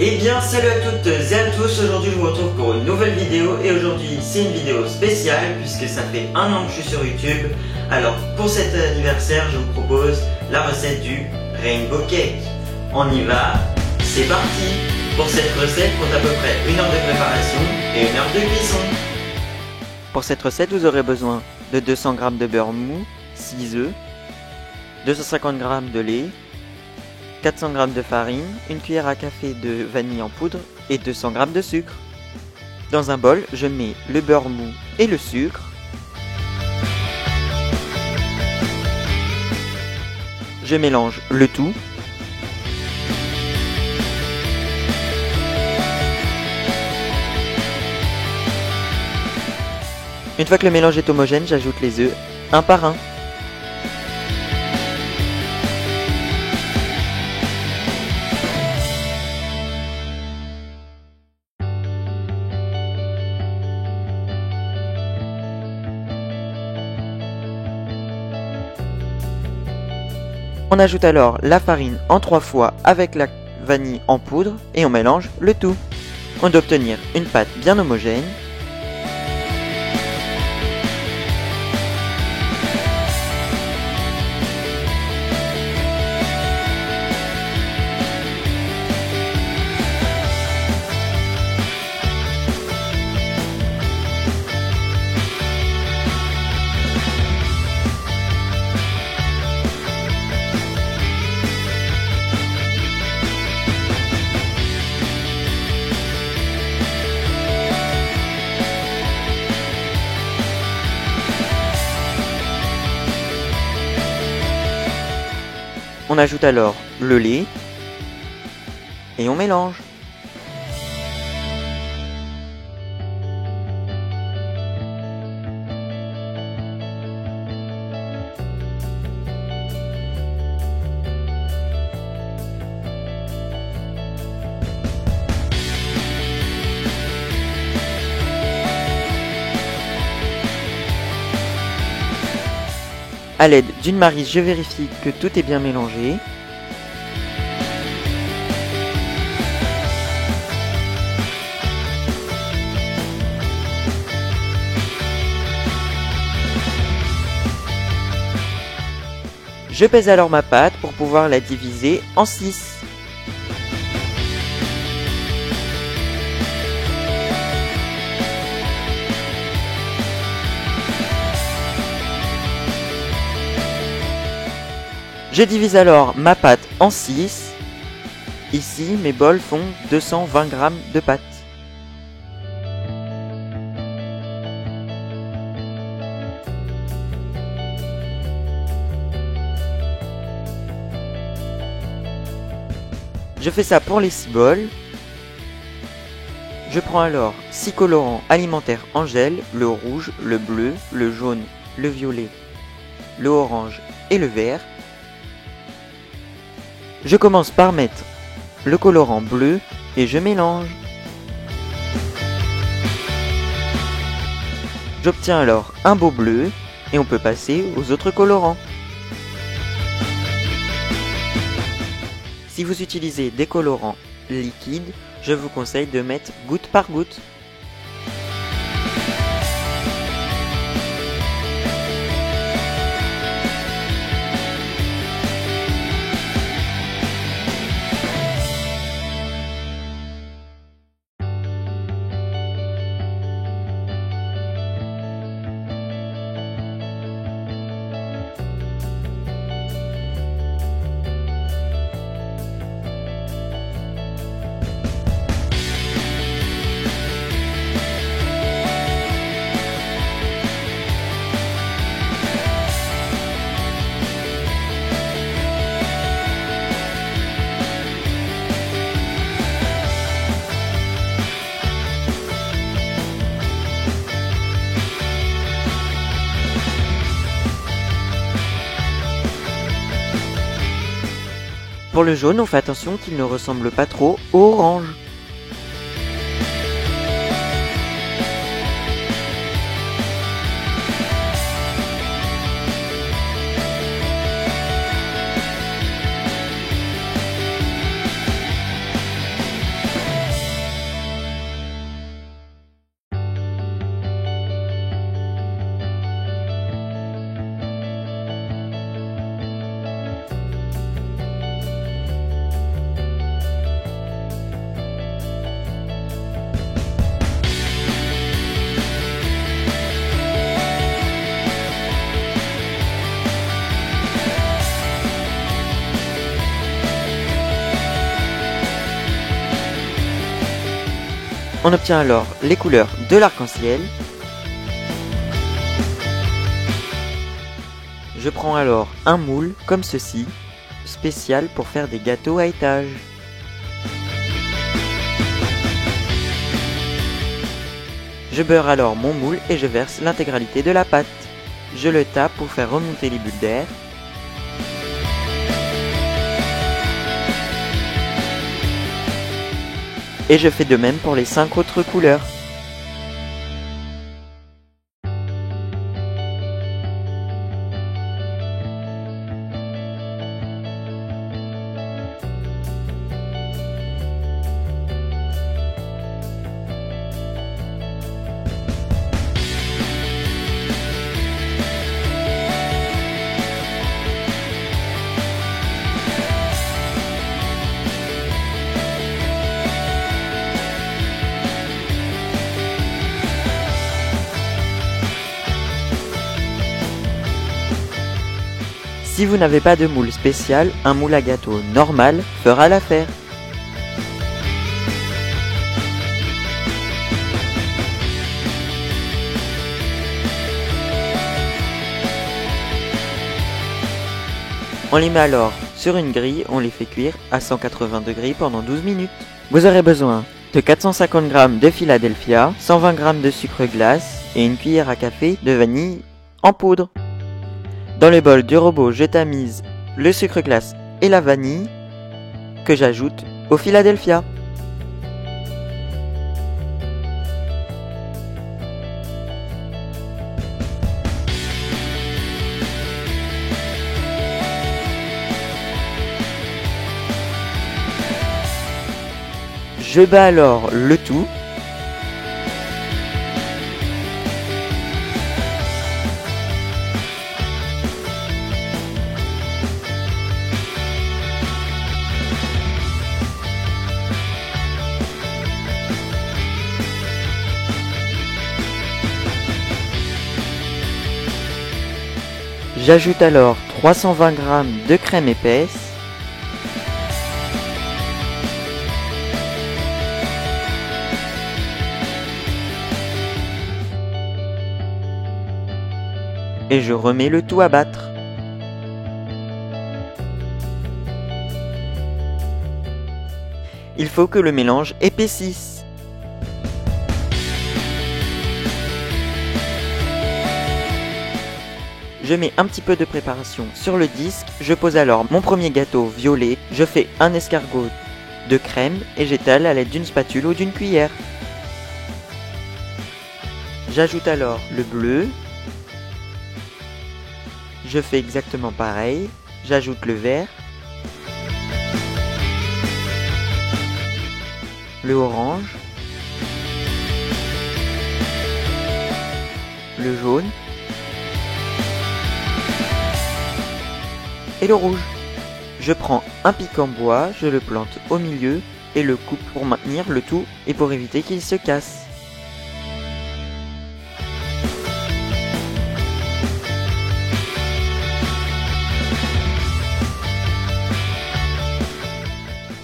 Eh bien salut à toutes et à tous, aujourd'hui je vous retrouve pour une nouvelle vidéo et aujourd'hui c'est une vidéo spéciale puisque ça fait un an que je suis sur YouTube. Alors pour cet anniversaire je vous propose la recette du Rainbow Cake. On y va, c'est parti. Pour cette recette compte à peu près 1 heure de préparation et 1 heure de cuisson. Pour cette recette vous aurez besoin de 200 g de beurre mou, 6 œufs, 250 g de lait, 400 g de farine, une cuillère à café de vanille en poudre et 200 g de sucre. Dans un bol, je mets le beurre mou et le sucre. Je mélange le tout. Une fois que le mélange est homogène, j'ajoute les œufs un par un. On ajoute alors la farine en 3 fois avec la vanille en poudre et on mélange le tout. On doit obtenir une pâte bien homogène. On ajoute alors le lait et on mélange. A l'aide d'une maryse, je vérifie que tout est bien mélangé. Je pèse alors ma pâte pour pouvoir la diviser en 6. Je divise alors ma pâte en 6. Ici, mes bols font 220 g de pâte. Je fais ça pour les 6 bols. Je prends alors 6 colorants alimentaires en gel, le rouge, le bleu, le jaune, le violet, le orange et le vert. Je commence par mettre le colorant bleu et je mélange. J'obtiens alors un beau bleu et on peut passer aux autres colorants. Si vous utilisez des colorants liquides, je vous conseille de mettre goutte par goutte. Pour le jaune, on fait attention qu'il ne ressemble pas trop au orange. On obtient alors les couleurs de l'arc-en-ciel. Je prends alors un moule comme ceci, spécial pour faire des gâteaux à étage. Je beurre alors mon moule et je verse l'intégralité de la pâte. Je le tape pour faire remonter les bulles d'air. Et je fais de même pour les 5 autres couleurs. Si vous n'avez pas de moule spécial, un moule à gâteau normal fera l'affaire. On les met alors sur une grille, on les fait cuire à 180 degrés pendant 12 minutes. Vous aurez besoin de 450 g de Philadelphia, 120 g de sucre glace et une cuillère à café de vanille en poudre. Dans le bol du robot, je tamise le sucre glace et la vanille que j'ajoute au Philadelphia. Je bats alors le tout. J'ajoute alors 320 g de crème épaisse. Et je remets le tout à battre. Il faut que le mélange épaississe. Je mets un petit peu de préparation sur le disque, je pose alors mon premier gâteau violet, je fais un escargot de crème et j'étale à l'aide d'une spatule ou d'une cuillère. J'ajoute alors le bleu, je fais exactement pareil, j'ajoute le vert, le orange, le jaune, et le rouge. Je prends un pic en bois, je le plante au milieu et le coupe pour maintenir le tout et pour éviter qu'il se casse.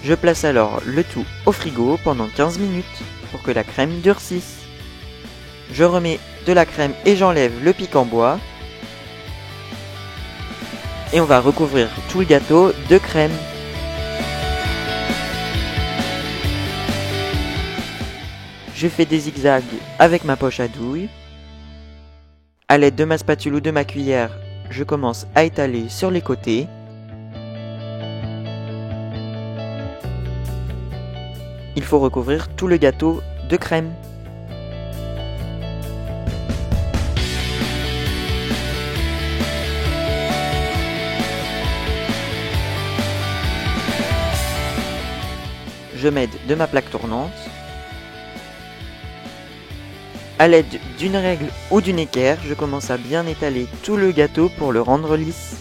Je place alors le tout au frigo pendant 15 minutes pour que la crème durcisse. Je remets de la crème et j'enlève le pic en bois. Et on va recouvrir tout le gâteau de crème. Je fais des zigzags avec ma poche à douille. À l'aide de ma spatule ou de ma cuillère, je commence à étaler sur les côtés. Il faut recouvrir tout le gâteau de crème. Je m'aide de ma plaque tournante. À l'aide d'une règle ou d'une équerre, je commence à bien étaler tout le gâteau pour le rendre lisse.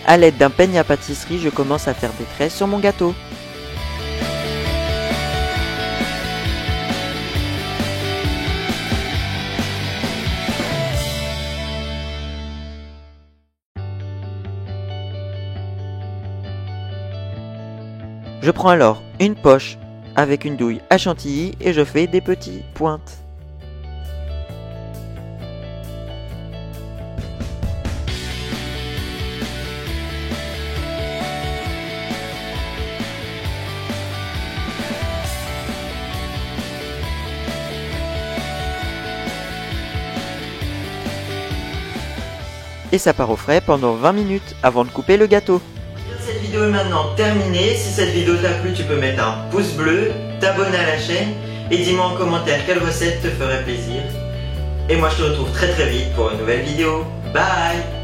À l'aide d'un peigne à pâtisserie, je commence à faire des traits sur mon gâteau. Je prends alors une poche avec une douille à chantilly et je fais des petites pointes. Et ça part au frais pendant 20 minutes avant de couper le gâteau. Cette vidéo est maintenant terminée. Si cette vidéo t'a plu, tu peux mettre un pouce bleu, t'abonner à la chaîne et dis-moi en commentaire quelle recette te ferait plaisir. Et moi je te retrouve très vite pour une nouvelle vidéo. Bye!